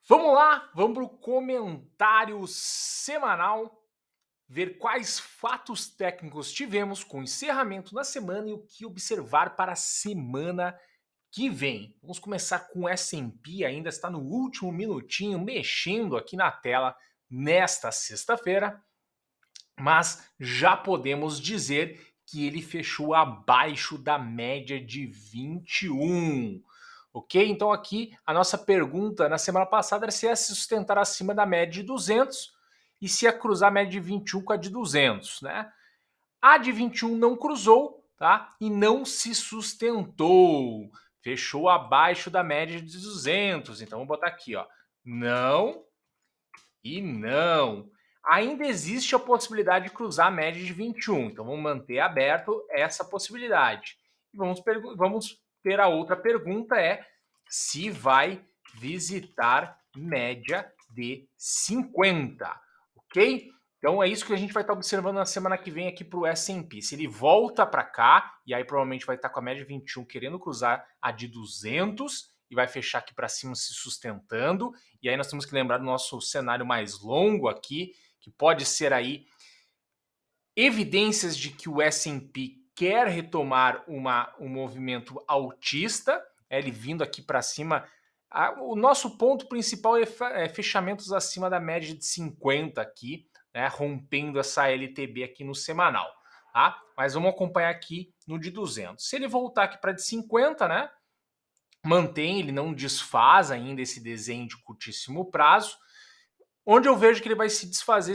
Vamos lá, vamos para o comentário semanal, ver quais fatos técnicos tivemos com encerramento na semana e o que observar para a semana que vem. Vamos começar com o S&P, ainda está no último minutinho, mexendo aqui na tela nesta sexta-feira, mas já podemos dizer que ele fechou abaixo da média de 21. Ok? Então aqui a nossa pergunta na semana passada era se ia se sustentar acima da média de 200 e se ia cruzar a média de 21 com a de 200, né? A de 21 não cruzou, tá? E não se sustentou. Fechou abaixo da média de 200. Então vamos botar aqui, ó. Não e não. Ainda existe a possibilidade de cruzar a média de 21. Então vamos manter aberto essa possibilidade. E vamos ter a outra pergunta é se vai visitar média de 50, ok? Então é isso que a gente vai estar observando na semana que vem aqui para o S&P. Se ele volta para cá, e aí provavelmente vai estar com a média de 21 querendo cruzar a de 200 e vai fechar aqui para cima se sustentando. E aí nós temos que lembrar do nosso cenário mais longo aqui, que pode ser aí evidências de que o S&P quer retomar um movimento altista, ele vindo aqui para cima. O nosso ponto principal é fechamentos acima da média de 50 aqui, né, rompendo essa LTB aqui no semanal. Tá? Mas vamos acompanhar aqui no de 200. Se ele voltar aqui para de 50, né, mantém, ele não desfaz ainda esse desenho de curtíssimo prazo, onde eu vejo que ele vai se desfazer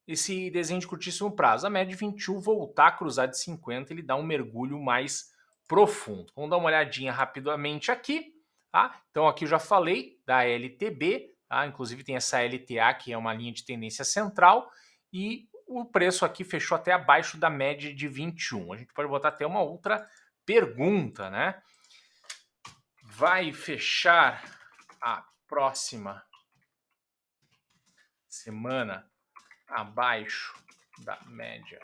esse desenho de curtíssimo prazo. A média de 21 voltar a cruzar de 50, ele dá um mergulho mais profundo. Vamos dar uma olhadinha rapidamente aqui. Tá? Então aqui eu já falei da LTB, tá? Inclusive tem essa LTA, que é uma linha de tendência central, e o preço aqui fechou até abaixo da média de 21. A gente pode botar até uma outra pergunta, né? Vai fechar a próxima semana abaixo da média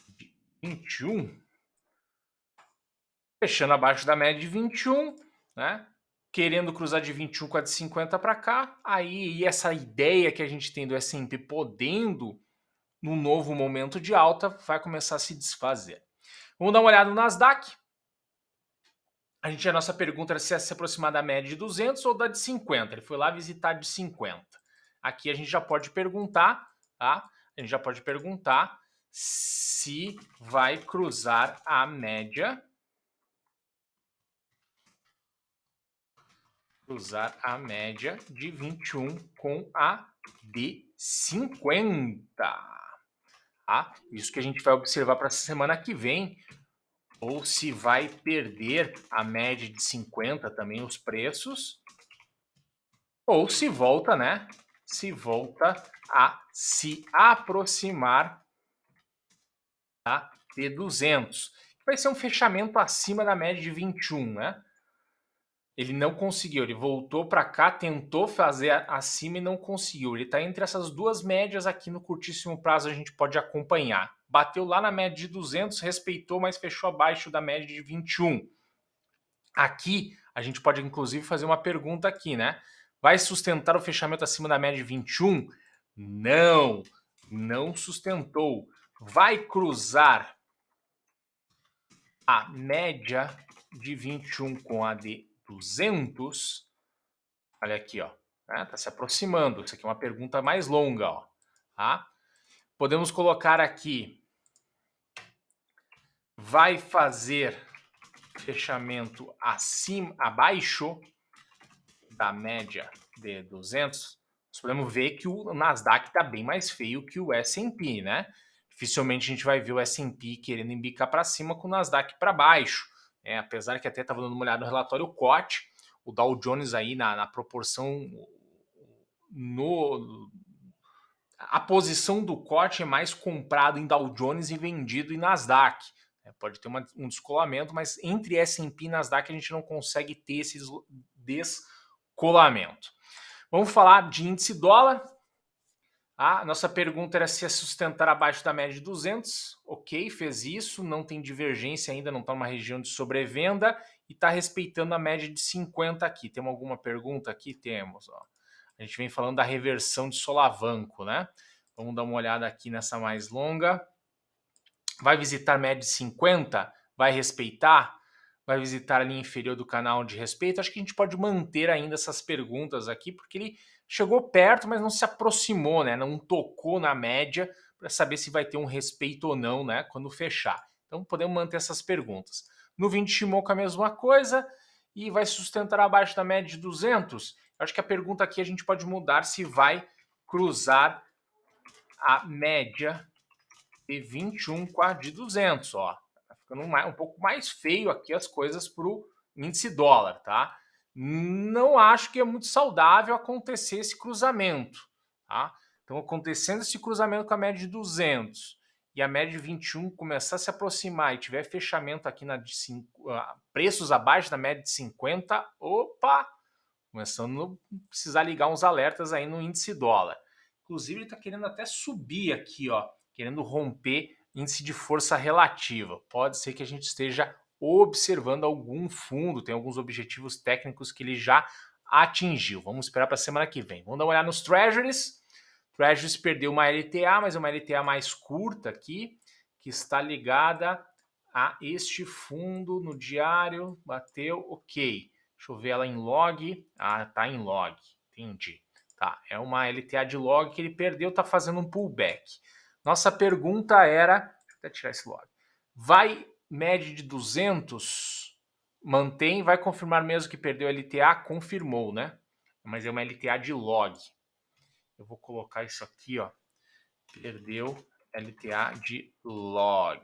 de 21, fechando abaixo da média de 21, né? Querendo cruzar de 21 com a de 50 para cá, aí essa ideia que a gente tem do S&P podendo, num novo momento de alta, vai começar a se desfazer. Vamos dar uma olhada no Nasdaq. A nossa pergunta era se ia se aproximar da média de 200 ou da de 50. Ele foi lá visitar a de 50. Aqui a gente já pode perguntar, tá? A gente já pode perguntar se vai cruzar a média. Cruzar a média de 21 com a de 50. Tá? Isso que a gente vai observar para a semana que vem. Ou se vai perder a média de 50 também os preços, ou se volta, né? Se volta a se aproximar, tá, de 200. Vai ser um fechamento acima da média de 21, né? Ele não conseguiu, ele voltou para cá, tentou fazer acima e não conseguiu. Ele está entre essas duas médias aqui no curtíssimo prazo, a gente pode acompanhar. Bateu lá na média de 200, respeitou, mas fechou abaixo da média de 21. Aqui, a gente pode inclusive fazer uma pergunta aqui, né? Vai sustentar o fechamento acima da média de 21? Não, não sustentou. Vai cruzar a média de 21 com a de 200? Olha aqui, ó. Né? Tá se aproximando. Isso aqui é uma pergunta mais longa, ó. Tá? Podemos colocar aqui. Vai fazer fechamento abaixo da média de 200, nós podemos ver que o Nasdaq está bem mais feio que o S&P, né? Dificilmente a gente vai ver o S&P querendo embicar para cima com o Nasdaq para baixo. Apesar que até estava dando uma olhada no relatório COT, o Dow Jones aí na proporção a posição do COT é mais comprado em Dow Jones e vendido em Nasdaq. Pode ter um descolamento, mas entre S&P e Nasdaq a gente não consegue ter esse descolamento. Vamos falar de índice dólar. A nossa pergunta era se é sustentar abaixo da média de 200. Ok, fez isso, não tem divergência ainda, não está numa região de sobrevenda e está respeitando a média de 50 aqui. Temos alguma pergunta aqui? Temos. Ó. A gente vem falando da reversão de solavanco, né? Vamos dar uma olhada aqui nessa mais longa. Vai visitar média de 50? Vai respeitar? Vai visitar a linha inferior do canal de respeito? Acho que a gente pode manter ainda essas perguntas aqui, porque ele chegou perto, mas não se aproximou, né? Não tocou na média para saber se vai ter um respeito ou não, né? Quando fechar. Então podemos manter essas perguntas. No 20 Shimoku a mesma coisa e vai sustentar abaixo da média de 200. Acho que a pergunta aqui a gente pode mudar se vai cruzar a média de 21 com a de 200, ó. Tá ficando um pouco mais feio aqui as coisas para o índice dólar, tá? Não acho que é muito saudável acontecer esse cruzamento, tá? Então, acontecendo esse cruzamento com a média de 200 e a média de 21 começar a se aproximar e tiver fechamento aqui na de 5, preços abaixo da média de 50, opa, começando a precisar ligar uns alertas aí no índice dólar. Inclusive, ele está querendo até subir aqui, ó, querendo romper índice de força relativa. Pode ser que a gente esteja observando algum fundo, tem alguns objetivos técnicos que ele já atingiu. Vamos esperar para a semana que vem. Vamos dar uma olhada nos Treasuries. Treasuries perdeu uma LTA, mas uma LTA mais curta aqui, que está ligada a este fundo no diário. Bateu, ok. Deixa eu ver ela em log. Ah, tá em log. Entendi. Tá, é uma LTA de log que ele perdeu, tá fazendo um pullback. Nossa pergunta era, deixa eu até tirar esse log. Vai média de 200? Mantém, vai confirmar mesmo que perdeu a LTA? Confirmou, né? Mas é uma LTA de log. Eu vou colocar isso aqui, ó. Perdeu LTA de log.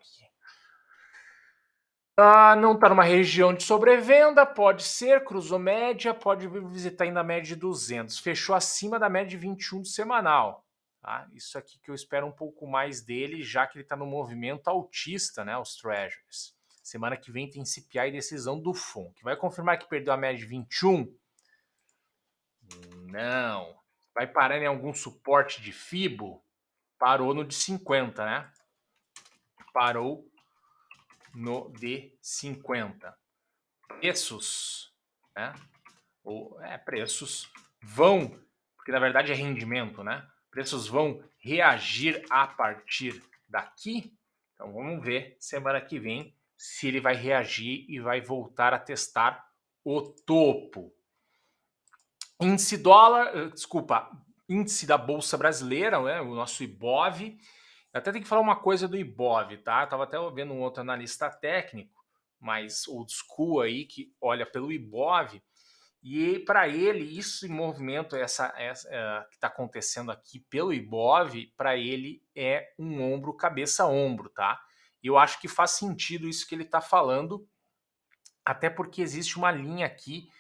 Não está numa região de sobrevenda, pode ser, cruzou média, pode visitar ainda a média de 200. Fechou acima da média de 21 do semanal. Tá? Isso aqui que eu espero um pouco mais dele, já que ele está no movimento altista, né, os Treasuries. Semana que vem tem CPI e decisão do FONC. Vai confirmar que perdeu a média de 21? Não. Vai parar em algum suporte de FIBO? Parou no de 50, né? Parou no de 50. Preços, né? Preços vão, porque na verdade é rendimento, né? Preços vão reagir a partir daqui. Então vamos ver semana que vem se ele vai reagir e vai voltar a testar o topo. Índice dólar, desculpa, índice da Bolsa Brasileira, né? O nosso IBOV. Eu até tenho que falar uma coisa do IBOV, tá? Eu tava até vendo um outro analista técnico, mais old school aí, que olha pelo IBOV, e para ele, esse movimento, que está acontecendo aqui pelo IBOV, para ele é um ombro, cabeça, ombro, tá? E eu acho que faz sentido isso que ele está falando, até porque existe uma linha aqui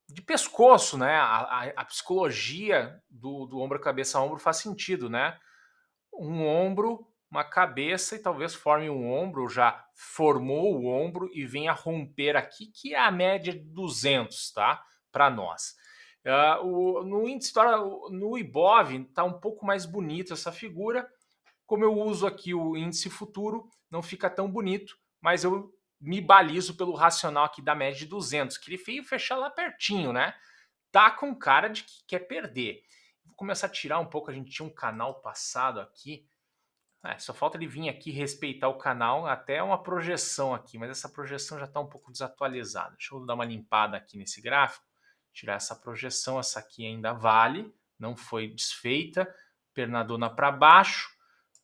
de pescoço, né? A psicologia do ombro, cabeça, ombro faz sentido, né? Um ombro, uma cabeça e talvez forme um ombro, já formou o ombro e venha romper aqui, que é a média de 200, tá? Para nós. No índice, no IBOV, está um pouco mais bonito essa figura. Como eu uso aqui o índice futuro, não fica tão bonito, mas eu me balizo pelo racional aqui da média de 200, que ele veio fechar lá pertinho, né? Tá com cara de que quer perder. Vou começar a tirar um pouco, a gente tinha um canal passado aqui, só falta ele vir aqui respeitar o canal, até uma projeção aqui, mas essa projeção já está um pouco desatualizada. Deixa eu dar uma limpada aqui nesse gráfico, tirar essa projeção, essa aqui ainda vale, não foi desfeita, pernadona para baixo,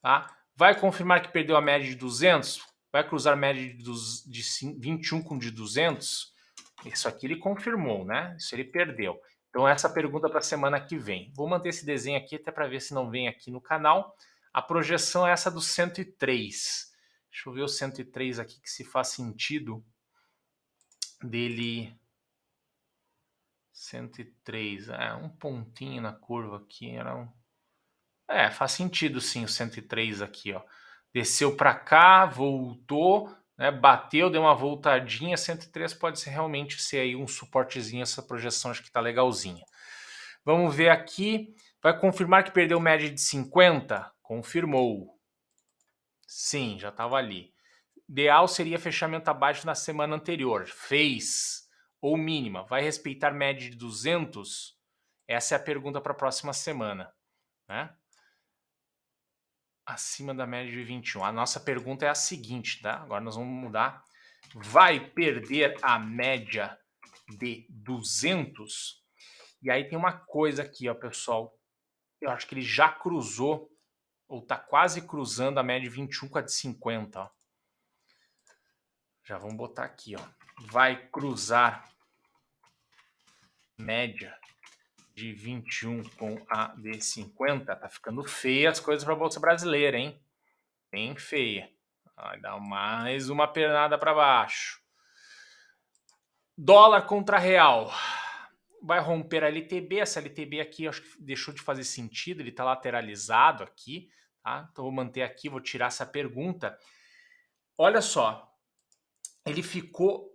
tá? Vai confirmar que perdeu a média de 200? Vai cruzar a média de 21 com de 200? Isso aqui ele confirmou, né? Isso ele perdeu. Então essa pergunta para a semana que vem. Vou manter esse desenho aqui até para ver se não vem aqui no canal. A projeção é essa do 103. Deixa eu ver o 103 aqui, que se faz sentido dele. 103, um pontinho na curva aqui. Faz sentido sim o 103 aqui, ó. Desceu para cá, voltou, né, bateu, deu uma voltadinha. 103 pode ser realmente ser aí um suportezinho, essa projeção acho que tá legalzinha. Vamos ver aqui. Vai confirmar que perdeu média de 50? Confirmou. Sim, já estava ali. Ideal seria fechamento abaixo na semana anterior. Fez. Ou mínima. Vai respeitar média de 200? Essa é a pergunta para a próxima semana, né? Acima da média de 21. A nossa pergunta é a seguinte, tá? Agora nós vamos mudar. Vai perder a média de 200? E aí tem uma coisa aqui, ó, pessoal. Eu acho que ele já cruzou, ou tá quase cruzando a média de 21 com a de 50, ó. Já vamos botar aqui, ó. Vai cruzar média de 21 com a de 50. Tá ficando feia as coisas para a Bolsa Brasileira, hein? Bem feia. Vai dar mais uma pernada para baixo. Dólar contra real. Vai romper a LTB. Essa LTB aqui, acho que deixou de fazer sentido. Ele está lateralizado aqui, tá? Então vou manter aqui, vou tirar essa pergunta. Olha só. Ele ficou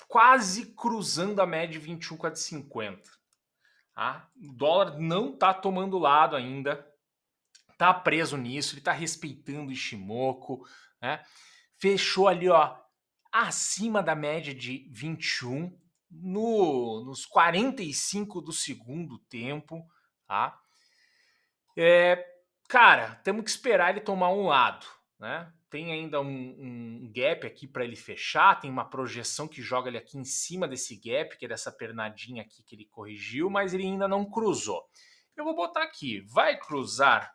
quase cruzando a média de 21 com a de 50. Tá? O dólar não está tomando lado ainda. Tá preso nisso, ele tá respeitando o Ishimoku, né? Fechou ali, ó, acima da média de 21 nos 45 do segundo tempo, tá? Cara, temos que esperar ele tomar um lado, né? Tem ainda um gap aqui para ele fechar, tem uma projeção que joga ele aqui em cima desse gap, que é dessa pernadinha aqui que ele corrigiu, mas ele ainda não cruzou. Eu vou botar aqui, vai cruzar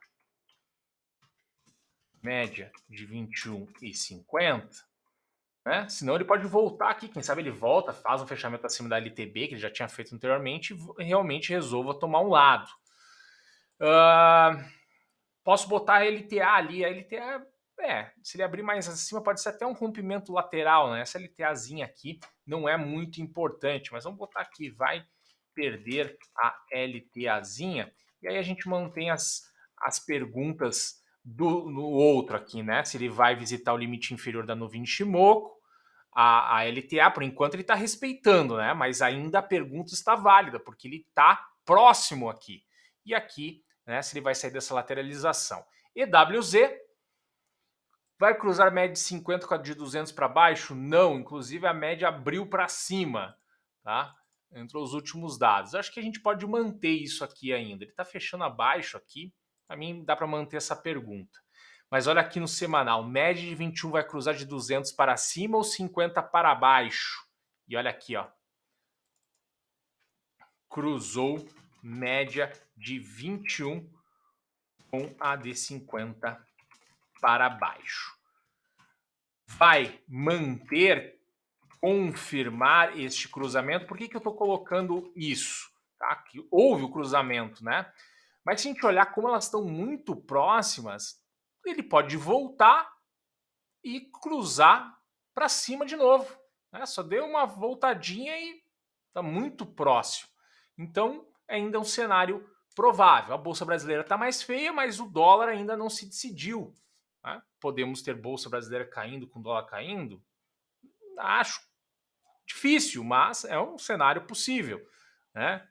média de 21,50, né? Senão ele pode voltar aqui, quem sabe ele volta, faz um fechamento acima da LTB, que ele já tinha feito anteriormente, e realmente resolva tomar um lado. Posso botar a LTA ali, a LTA, se ele abrir mais acima, pode ser até um rompimento lateral, né? Essa LTAzinha aqui não é muito importante, mas vamos botar aqui, vai perder a LTAzinha, e aí a gente mantém as perguntas no outro aqui, né? Se ele vai visitar o limite inferior da nuvem de Shimoku, a LTA, por enquanto, ele está respeitando, né? Mas ainda a pergunta está válida, porque ele está próximo aqui. E aqui, né, se ele vai sair dessa lateralização. EWZ vai cruzar a média de 50 com a de 200 para baixo? Não, inclusive a média abriu para cima, tá? Entre os últimos dados. Acho que a gente pode manter isso aqui ainda. Ele está fechando abaixo aqui. Para mim, dá para manter essa pergunta. Mas olha aqui no semanal. Média de 21 vai cruzar de 200 para cima ou 50 para baixo? E olha aqui, ó. Cruzou média de 21 com a de 50 para baixo. Vai manter, confirmar este cruzamento. Por que eu estou colocando isso? Tá? Que houve o cruzamento, né? Mas se a gente olhar como elas estão muito próximas, ele pode voltar e cruzar para cima de novo, né? Só deu uma voltadinha e está muito próximo. Então, ainda é um cenário provável. A Bolsa Brasileira está mais feia, mas o dólar ainda não se decidiu, né? Podemos ter Bolsa Brasileira caindo com dólar caindo? Acho difícil, mas é um cenário possível, né?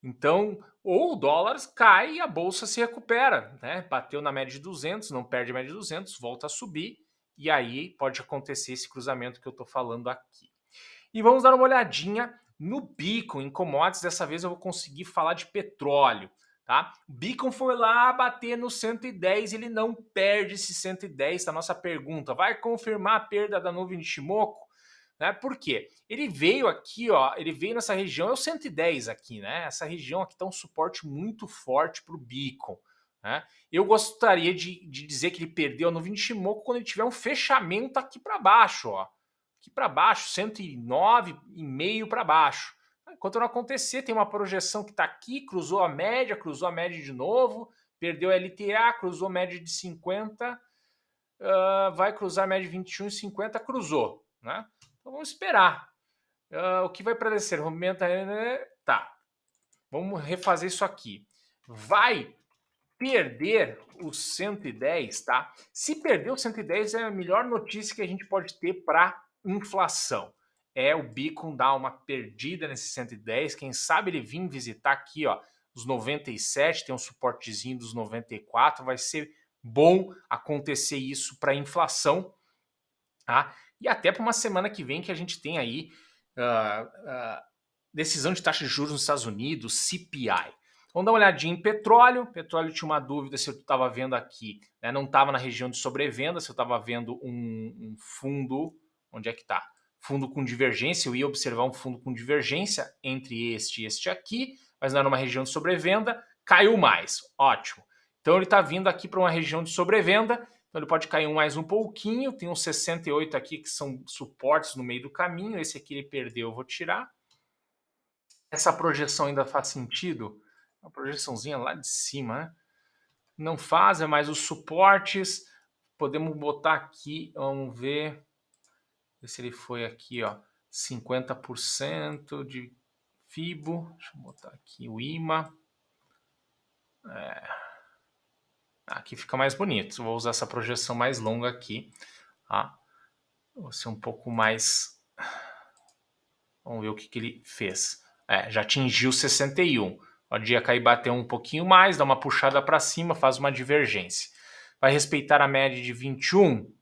Então, ou o dólar cai e a bolsa se recupera, né? Bateu na média de 200, não perde a média de 200, volta a subir, e aí pode acontecer esse cruzamento que eu estou falando aqui. E vamos dar uma olhadinha no Beacon, em commodities. Dessa vez eu vou conseguir falar de petróleo, tá? O Beacon foi lá bater no 110, ele não perde esse 110, tá? Nossa pergunta, vai confirmar a perda da nuvem de Shimoku? Né? Por quê? Ele veio aqui, ó, ele veio nessa região, é o 110 aqui, né? Essa região aqui tá um suporte muito forte para o Beacon, né? Eu gostaria de dizer que ele perdeu a nuvem de Shimoku quando ele tiver um fechamento aqui para baixo, ó. Aqui para baixo, 109,5 para baixo. Enquanto não acontecer, tem uma projeção que está aqui, cruzou a média de novo, perdeu a LTA, cruzou a média de 50, vai cruzar a média de 21,50, cruzou, né? Então vamos esperar. O que vai prevalecer? Rompimento. Tá. Vamos refazer isso aqui. Vai perder os 110, tá? Se perder o 110 é a melhor notícia que a gente pode ter para inflação. É o Beacon dar uma perdida nesse 110, quem sabe ele vir visitar aqui, ó, dos 97, tem um suportezinho dos 94, vai ser bom acontecer isso para a inflação, tá? E até para uma semana que vem que a gente tem aí decisão de taxa de juros nos Estados Unidos, CPI. Vamos dar uma olhadinha em petróleo. Petróleo tinha uma dúvida se eu estava vendo aqui, né? Não estava na região de sobrevenda, se eu estava vendo um fundo. Onde é que está? Fundo com divergência. Eu ia observar um fundo com divergência entre este e este aqui, mas não era uma região de sobrevenda. Caiu mais. Ótimo. Então ele está vindo aqui para uma região de sobrevenda. Então ele pode cair mais um pouquinho. Tem uns 68 aqui que são suportes no meio do caminho. Esse aqui ele perdeu, eu vou tirar. Essa projeção ainda faz sentido? Uma projeçãozinha lá de cima, né? Não faz, é mais os suportes. Podemos botar aqui, vamos ver se ele foi aqui, ó, 50% de FIBO. Deixa eu botar aqui o IMA. Aqui fica mais bonito. Vou usar essa projeção mais longa aqui. Tá? Vou ser um pouco mais... Vamos ver o que ele fez. Já atingiu 61. Pode ir cair, bater um pouquinho mais, dar uma puxada para cima, faz uma divergência. Vai respeitar a média de 21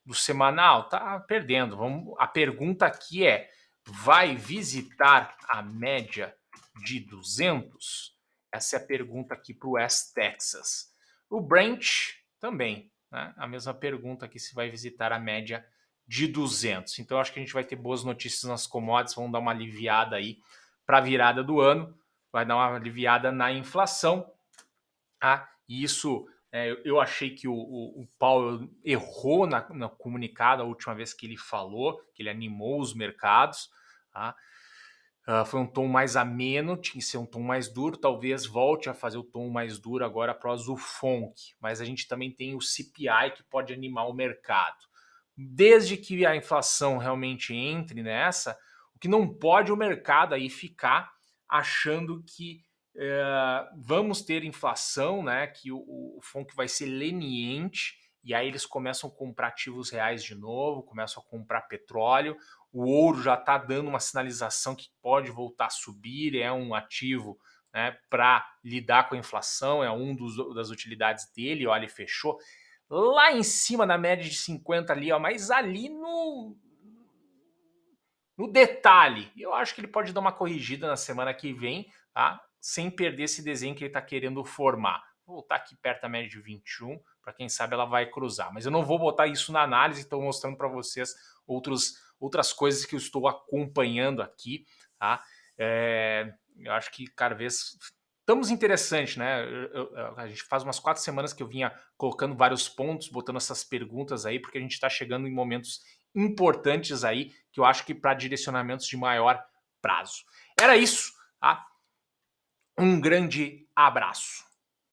do semanal? Tá perdendo. A pergunta aqui é, vai visitar a média de 200? Essa é a pergunta aqui para o West Texas. O Brent também, né? A mesma pergunta aqui, se vai visitar a média de 200. Então, acho que a gente vai ter boas notícias nas commodities, vão dar uma aliviada aí para a virada do ano, vai dar uma aliviada na inflação. E isso, eu achei que o Powell errou no comunicado a última vez que ele falou, que ele animou os mercados. Foi um tom mais ameno, tinha que ser um tom mais duro, talvez volte a fazer o tom mais duro agora após o FONC, mas a gente também tem o CPI que pode animar o mercado. Desde que a inflação realmente entre nessa, o que não pode o mercado aí ficar achando que vamos ter inflação, né? Que o FONC vai ser leniente, e aí eles começam a comprar ativos reais de novo, começam a comprar petróleo. O ouro já está dando uma sinalização que pode voltar a subir, é um ativo, né, para lidar com a inflação, é das utilidades dele. Olha, ele fechou lá em cima da média de 50 ali, ó, mas ali no detalhe. Eu acho que ele pode dar uma corrigida na semana que vem, tá? Sem perder esse desenho que ele está querendo formar. Vou voltar aqui perto da média de 21, para quem sabe ela vai cruzar. Mas eu não vou botar isso na análise, estou mostrando para vocês outras coisas que eu estou acompanhando aqui, tá? Eu acho que cada vez estamos interessantes, né? A gente faz umas 4 semanas que eu vinha colocando vários pontos, botando essas perguntas aí, porque a gente está chegando em momentos importantes aí, que eu acho que para direcionamentos de maior prazo. Era isso, tá? Um grande abraço.